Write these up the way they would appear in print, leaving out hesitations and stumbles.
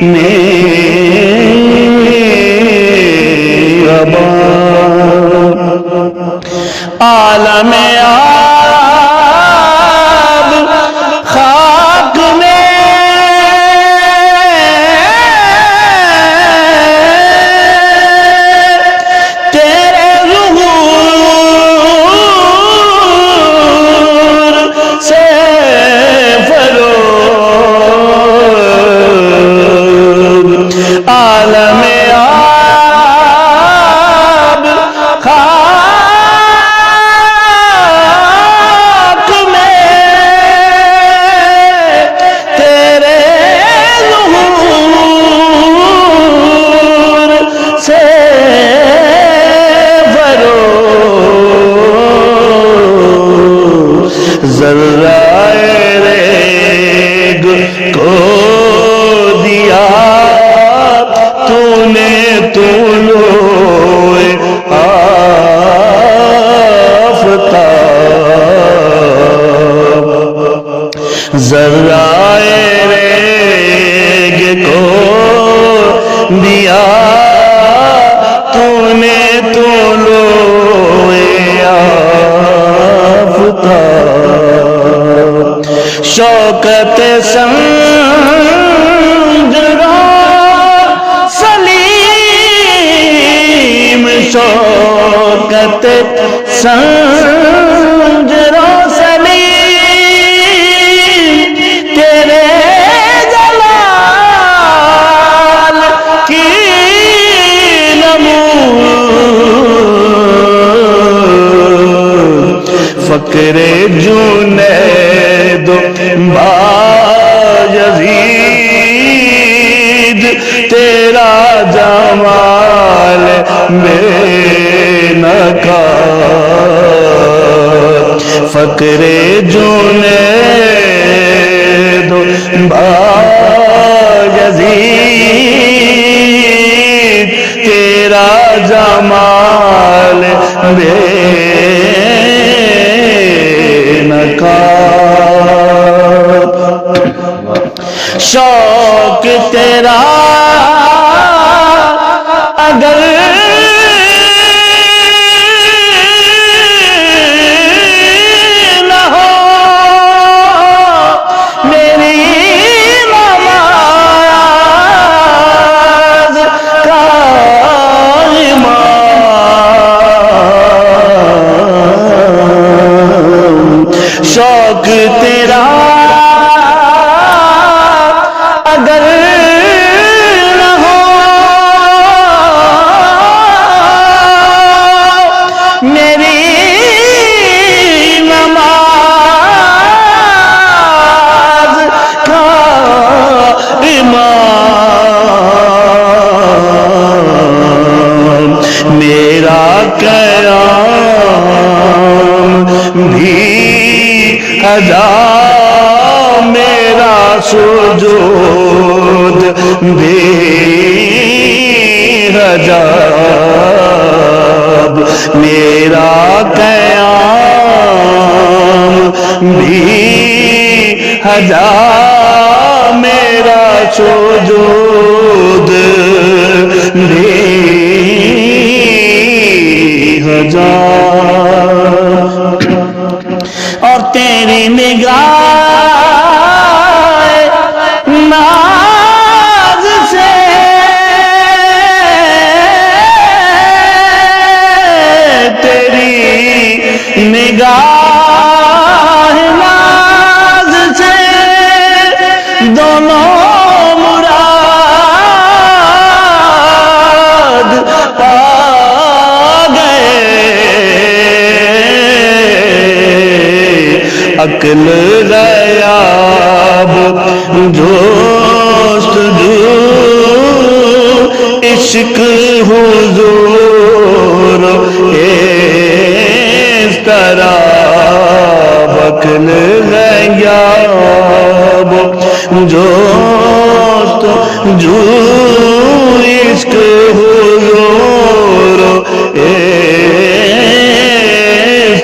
میں عالم آب خاک میں تیرے ظہور سے فروغ عالم ذرائے ریگ کو دیا تو نے طلوع آفتاب شوکت سنجرا سلیم شوکت سنجرا فقر جنید بایزید تیرا جمال بے نقاب فقر جنید بایزید تیرا جمال بے شوق تیرا اگر نہ ہو میری نماز کا امام شوق تیرا اگر نہ ہو میری نماز کا امام میرا قیام بھی ادا میرا سجود بھی حجاب میرا قیام بھی حجاب میرا سجود بھی حجاب اور تیری نگاہ ناز سے تیری نگاہ ناز سے دونوں مراد پا گئے عقل غیاب جوست جو عشق حضور اس طرح عقل غیاب جوست جو عشق حضور اس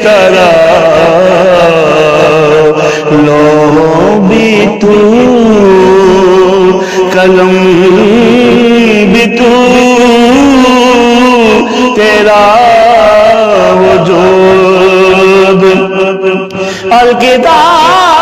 طرح لو بھی تو قلم بھی تو تیرا وجود الکتاب